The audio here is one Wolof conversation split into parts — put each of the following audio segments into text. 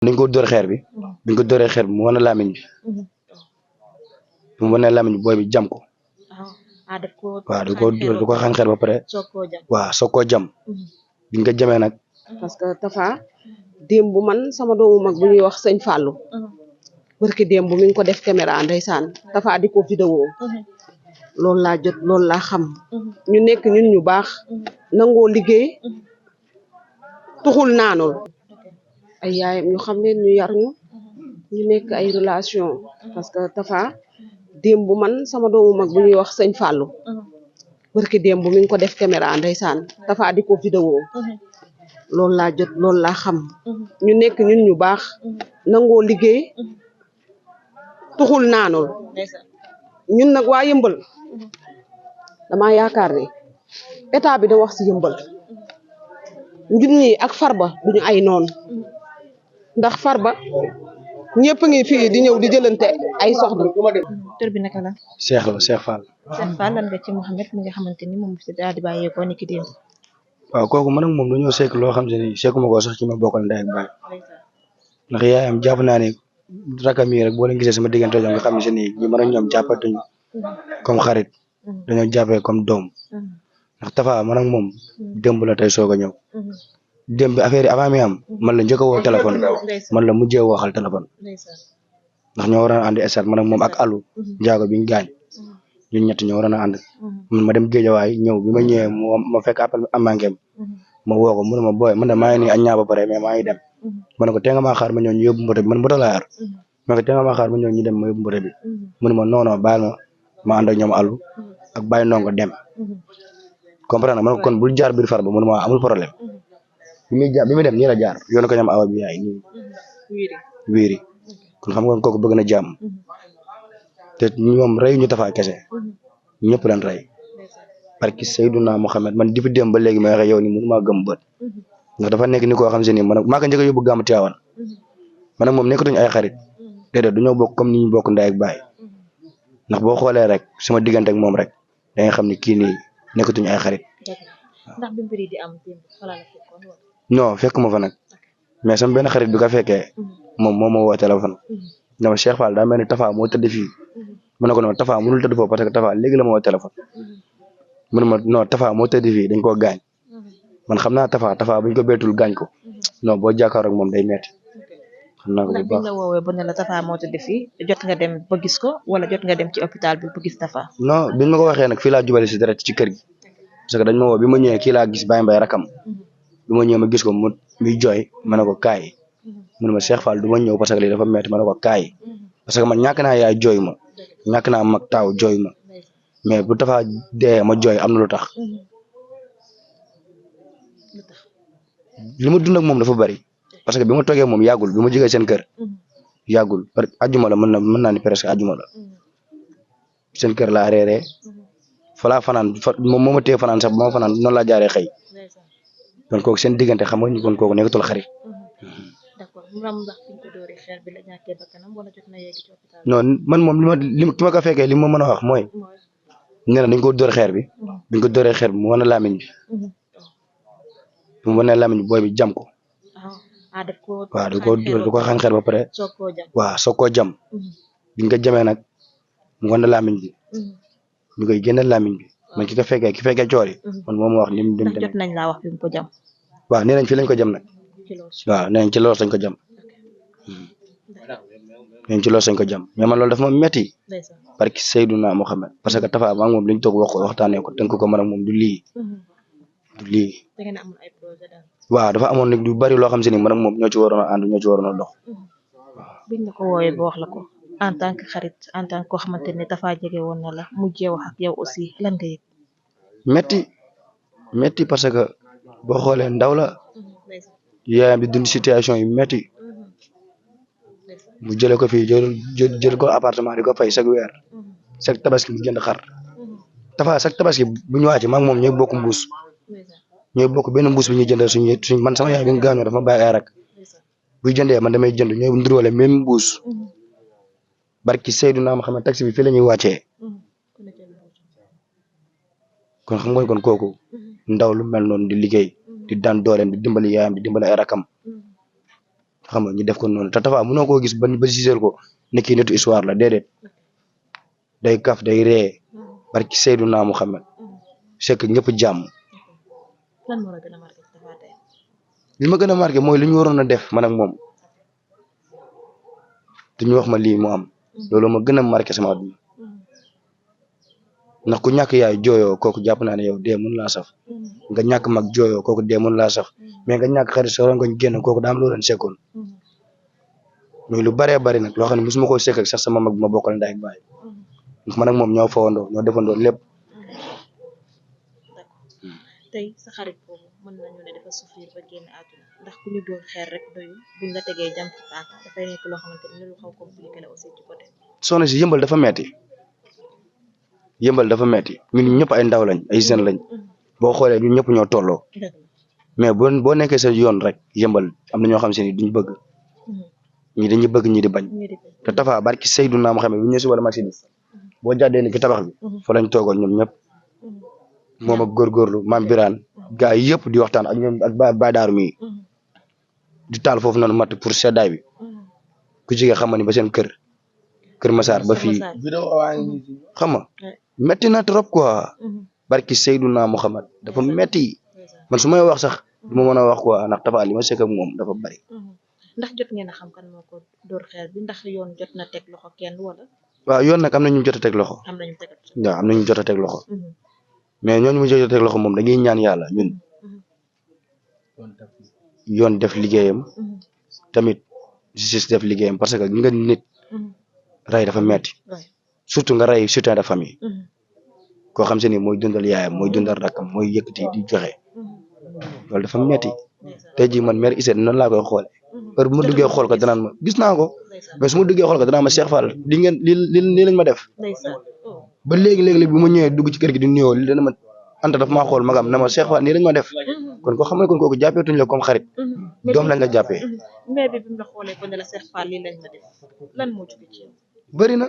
dañ ko dóor xeer bi biñ ko dóoree xeer bi mu wane lamiñ bi mu wane lamiñ bi booy bi jam ko waaw da ko xañ xeer ba pare waaw soog koo jam biñ ko jamee nag parce que Tafa démb man sama doomu mag bu ñuy wax sëñ Fallou barki démb mi ngi ko def caméra ndeysaan Tafa di ko vidéo loolu laa jot loolu laa xam ñu nekk ñun ñu baax nangoo liggéey tuxul naanul ay yaayam ñu xam leen ñu yar ñu nekk ay relation parce que Tafa démb man sama doomu mag bu ñuy wax sëñ Fallou barki démb mi ngi ko def caméra ndeysaan Tafa di ko vidéo loolu laa jot loolu laa xam ñu nekk ñun ñu baax nangoo liggéey tuxul naanul ñun nag waa yëmbal dama yaakaar ne état bi da wax ci yëmbal ñun ñi ak Farba duñu ay noon ndax Farba ñëpp ngi fii di ñëw di jëlante ay soxna. tur bi naka la. Cheikh Fall. Cheikh Fall lan nga ci Mouhamed mi nga xamante ni moom si daal di bàyyeekoo ni ki démb. waaw kooku man ak moom dañoo sekk loo xam te ni sekkuma ko sax ci ma bokkal ndey ak baay ndax yaayam jàpp naa ne rakam yi rek boo leen gisee sama diggante ñoom nga xam ne si nii ñu mën ak ñoom jàppatuñu comme xarit dañoo jàppee comme doom ndax Tafa man ak moom démb la tey soog a ñëw démb bi affaire yi avant mi am man la njëkk a woo téléphone man la mujjee waxal téléphone ndax ñoo waroon a ànd stade man ak moom ak Alou Ndiago bi ñu gaañ ñun ñett ñoo waroon a ànd man ma dem Géejawaay ñëw bi ma ñëwee ma fekk appel am manqué ma woo ko mu ne ma booy man de maa ngi nii añ ñaa ba pare mais maa ngi dem ma ne ko tee nga maa xaar ma ñëw ñu yóbbu mbote bi man mbote laa yor ma ne ko tee nga maa xaar ma ñëw ñu dem ma yóbbu mbote bi mu ne ma non non baal ma ànd ak ñoom Alou ak bàyyi ndongo dem comprendre ma ne ko kon bul jaar biir Farba mu ne ma amul problème bi muy dem nii la jaar yoonu ko ñoom awa bi yaay nii wiiri kon xam nga kooku bëgg na jàmm te ñoom rey ñu Tafa kese ñëpp lañ rey parce que Seydouna Mohamed man depuis dem ba léegi may waxe yow ni mënu maa gëm bët ndax dafa nekk ni koo xam se ni man maa ko njëkk a yóbbu gàmm Tiwaawan man ak moom nekkatuñu ay xarit déedéet du ñoo bokk comme ni ñu bokk ndey ak baay ndax boo xoolee rek sama diggante ak moom rek da nga xam ni kii nii nekkatuñu ay xarit ndax bi mbir yi di am non fekk ma fa nag mais sama benn xarit bi ka fekkee moom moo ma woo téléphone ne ma Cheikh Fall daa mel ni Tafa moo tëdd fii ma ne ko non Tafa mënul tëdd foofu parce que Tafa léegi la ma woo téléphone mu ne ma non Tafa moo tëdd fii dañ koo gaañ man xam naa Tafa buñ ko beetul gaañ ko non boo jàkkaaroo ak moom day metti xam naa ko bu baax ndax biñ la woowee ba ne la Tafa moo tëdd fii jot nga dem ba gis ko wala jot nga dem ci hôpital bi ba gis Tafa. non biñ ma ko waxee nag fii laa jubale si dara ci kër gi parce que dañ ma woo bi ma ñëwee kii laa gis Baye Mbaye rakam bi ma ñëwee ma gis ko muy jooy ma ne ko kaay mu ne ma Cheikh Fall du ma ñëw parce que lii dafa metti ma ne ko kaay parce que man ñàkk naa yaay jooy ma ñàkk naa mag taaw jooy ma mais bu Tafa dee ma jooy am na lu tax li ma dund ak moom dafa bari parce que bi ma toogee moom yàggul bi ma jógee seen kër yàggul parce que ajjuma la mën naa ni presque ajjuma la seen kër laa reeree fa laa fanaan moom moo ma téye fanaan sax ba ma fanaan noonu laa jaaree xëy kon kooku seen diggante xam nga ni kon kooku nekkatul xarit. d'accord ndax fi ko dooree xeer bi la ñàkkee bakkanam wala jot na yegg ci hôpital. non man moom ki ma ko fekkee li ma mën a wax mooy nee na dañ ko dóor xeer bi biñ ko dóoree xeer bi mu wane lamiñ bi mu wane lamiñ bi booy bi jam ko waaw da ko xañ xeer ba pare waaw soog koo jam biñ ko jamee nag mu wane lamiñ bi ñu koy génne lamiñ bi man ki fekkee coor yi man moom wax lim dem jot nañ laa wax bi mu ko jam. waaw nee nañ fii lañ ko jam nag waaw nee nañ ci loos lañ ko jam nee nañ ci loos lañ ko jam mais man loolu dafa ma metti parce que Seydouna Mohamed parce que Tafa maa ngi moom liñ toog waxtaanee ko tënk ko man ak moom du lii waaw dafa amoon nag lu bari loo xam si ni man ak moom ñoo ci waroon a ànd ñoo ci waroon a dox biñ la ko woowee ba wax la ko en tant que xarit en tant que koo xamante ne Tafa jege woon na la mujjee wax ak yow aussi lan nga yëg. metti parce que boo xoolee ndaw la yaayam di dund situation yu metti mu jëlee ko fii jël ko appartement di ko fay chaque weer chaque tabaski mu jënd xar Tafa chaque tabaski bu ñu wàcc maag moom ñooy bokk mbuus ñooy bokk benn mbuus bi ñuy jëndee suñ man sama yaay bi nga gaañoo dafa bàyyi ay rak buy jëndee man damay jënd ñooy nduróole même mbuus barki Seydouna Mohamed taxi bi fii la ñuy wàccee kon xam nga kon kooku ndaw lu mel noonu di liggéey di daan dooleem di dimbali yaayam di dimbali ay rakam xam nga ñu def ko noonu te Tapha mënoo koo gis ba giseel ko ne kii nitu histoire la déedéet day kaf day ree barki Seydina Muhammad sekk ñëpp jàmm. lan moo la gën a marqué ci Tapha tey. li ma gën a marqué mooy li ñu waroon a def man ak moom te ñu wax ma lii mu am loolu ma gën a marqué sama àdduna ndax ku ñàkk yaay jooyoo kooku jàpp naa ne yow dee mun laa saf nga ñàkk mag jooyoo kooku dee mun laa saf mais nga ñàkk xarit sa rongoñ génn kooku daam loo leen sekkoon muy lu baree bari nag loo xam ne mosuma koo sekk ak sax sama mag bi ma bokkal ndey ak baay ndax man ak moom ñoo fawandoo ñoo defandoo lépp. tey sa xarit boobu mën nañu ne dafa souffrir ba génn àdduna ndax ku ñu doon xeer rek doyul buñ la tegee jam ci paaka dafay nekk loo xamante ni lu xaw compliqué la aussi ci côté. soxna si yëmbal dafa metti ñun ñëpp ay ndaw lañ ay jeunes lañ boo xoolee ñun ñëpp ñoo tolloo mais boo nekkee sa yoon rek yëmbal am na ñoo xam se ni duñ bëgg ñi dañuy bëgg ñi di bañ te Tapha barki Seydina Muhammad bu ñu si wala maxi bi boo jàddee ni ki tabax bi fa lañ toogoon ñoom ñëpp moom ak góorgóorlu maam Birane gars yi yëpp di waxtaan ak ñoom ak Baye Daaru mi di taal foofu noonu matt pour seddaay bi ku jige xam ni ba seen kër Massar ba fii xam nga metti na trop quoi barki Seydina Muhammad dafa metti man su may wax sax du ma mën a wax quoi ndax Tapha li ma sekk ak moom dafa bari. ndax jot ngeen a xam kan moo ko dóor xeer bi ndax yoon jot na teg loxo kenn wala. waaw yoon nag am na ñu jot a teg loxo. am nañu teg waaw am na ñu jot a teg loxo. mais ñooñu mu jot a teg loxo moom dañuy ñaan yàlla ñun. yoon def liggéeyam. tamit justice def liggéeyam parce que nga nit. rey dafa metti surtout nga rey soutien de famille. koo xam se ni mooy dundal yaayam mooy dundal rakkam mooy yëkkati di joxe. loolu dafa metti tey jii man mère Issa noonu laa koy xoole heure bu ma duggee xool ko danaan ma gis naa ko mais su ma duggee xool ko danaan ma Cheikh Fall li ngeen li lañ ma def ba léegi bu ma ñëwee dugg ci kër gi di nuyoo li dana ma anta daf maa xool magam na ma Cheikh Fall nii lañ ma def kon ko xam ne kon kooku jàppeetuñ la comme xarit doom lañ la jàppee. mais bi mu la xoolee ko ne la Cheikh Fall lii lañ ma def lan moo jóge ci yow. bëri na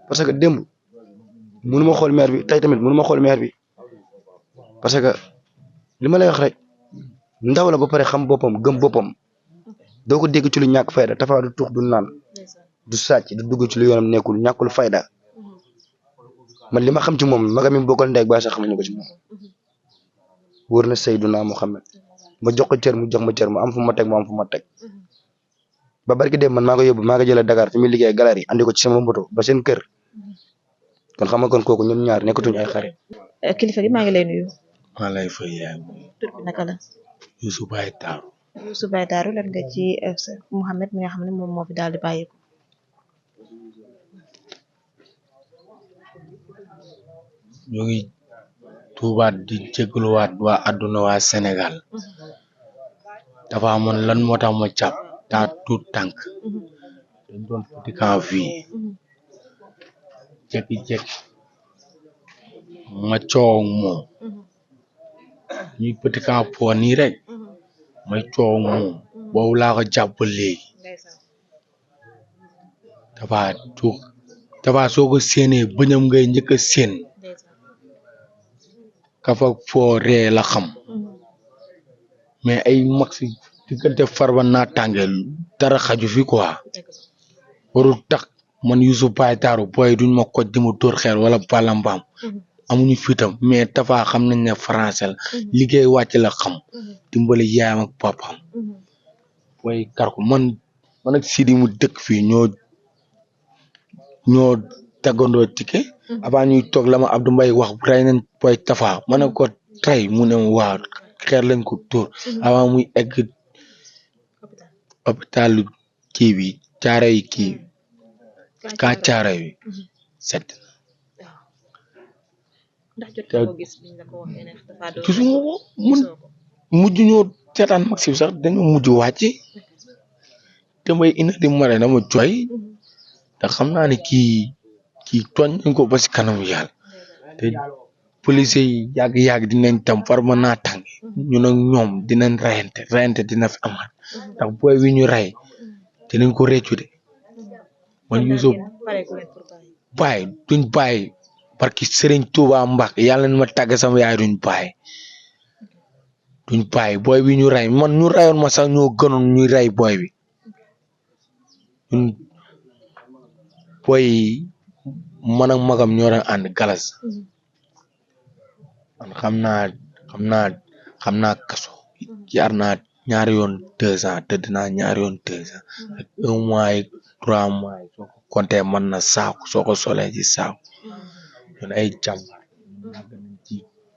parce que démb mënu ma xool maire bi tey tamit mënu ma xool maire bi parce que li ma lay wax rek ndaw la ba pare xam boppam gëm boppam doo ko dégg ci lu ñàkk fayda Tapha du tux du naan du sàcc du dugg ci lu yoonam nekkul ñàkkul fayda man li ma xam ci moom magam mi bokkal ndey ak baay sax xamuñu ko ci moom wóor na Seydina Muhammad ma jox ko cër mu jox ma cër mu am fu ma teg mu am fu ma teg ba barki dem man maa ko yóbbu maa ko jëlee Dakar fi muy liggéey galerie andi ko ci sama moto ba seen kër kon xam nga kon kooku ñoom ñaar nekkatuñu ay xarit. kilifa gi maa ngi lay nuyu. maa lay fay yaay. tur bi naka la. Youssou Baye Darou. Youssou Baye Darou lan nga ci Mouhamed mi nga xam ne moom moo fi daal di bàyyeeku. ñu ngi tuubaat di jégaluwaat waa àdduna waa Sénégal dafa amoon lan moo tax ma jàpp daa tuut tànk dañ doon petit camp fii jékki-jékki ma coow moom ñuy petit camp po nii rek may coow moom boobu laa ko jàpp léegi dafa soo ko séenee bëñam ngay njëkk a séen kafa foo ree la xam mais ay mag si diggante Farba naataange dara xaju fi quoi warul tax man Youssou Baye Darou booy duñ ma ko di ma dóor xeer wala balambaam amuñu fitam mais Tapha xam nañ ne français la liggéey wàcc la xam dimbali yaayam ak papaam booy kar ko man ak Sidi mu dëkk fii ñoo tegandoo ticket avant ñuy toog la ma Abdou Mbaye wax rey nañ booy Tapha ma ne ko tey mu ne waa xeer lañ ko dóor avant muy egg hôpital kii bi caare yi kii ka caare bi set gisuma ko mun mujj ñoo seetaan mag si sax dañoo mujj wàcc te mbay ina di mare na ma jooy te xam naa ne kii tooñ nañ ko ba si kanam yàlla te police yi yàgg-yàgg dinañ tam Farba naataange ñun ak ñoom dinañ reyante dina fi amaat ndax booy wi ñu rey dinañ ko réccu de man Youssou bàyyi duñ bàyyi barki Serigne Touba Mbacke yàlla na ma tàgg sama yaay duñ bàyyi booy bi ñu rey man ñu reyoon ma sax ñoo gënoon ñuy rey booy bi ñun boy man ak magam ñoo doon ànd galas man xam naa kaso jaar naa ñaari yoon 2 ans tëdd naa ñaari yoon 2 ans ak 1 mois et 3 mois soo ko compté mën na saaku soo ko solee ci saaku ñun ay jàmbaar ci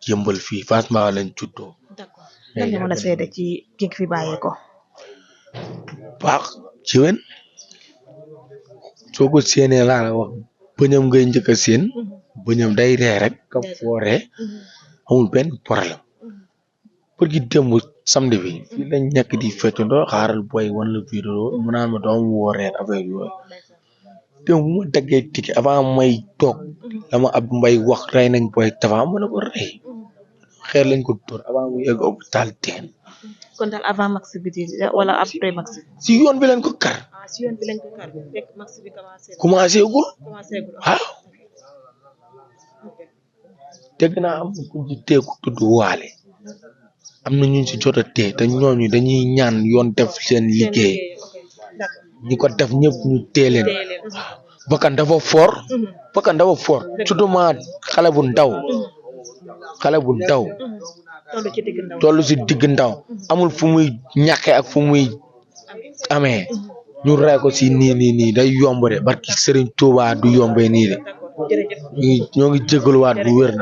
yëmbal fii Fass Mbaw lañ juddoo. d'accord lan nga mën a seede ci ki fi bàyyee ko. baax ci wen soo ko séenee laa la wax bëñam ngay njëkk a séen bëñam day ree rek ka fooree amul benn problème pour gi démb samedi bi fii lañ nekk di feccandoo xaaral boy wan la vidéo mu naan ma doom woo reer affaire yooyu démb bu ma daggee tike avant may toog dama ab mbay wax rey nañ boy Tafa ma ne ko rey xeer lañ ko dóor avant mu yegg hôpital teen kon daal avant max bi wala après max bi. si yoon bi lañ ko kar si yoon bi lañ ko kar fekk max bi commencé gul waaw ok dégg naa am ku ci teeku tudd waale am na ñu si jot a tee te ñooñu dañuy ñaan yoon def seen liggéey ñi ko def ñëpp ñu tee leen bakkan dafa fort surtout ma xale bu ndaw tollu si digg ndaw amul fu muy ñàkkee ak fu muy amee ñu rey ko si nii day yomb de barki Serigne Touba du yombee nii de ñoo ngi jégaluwaat bu wér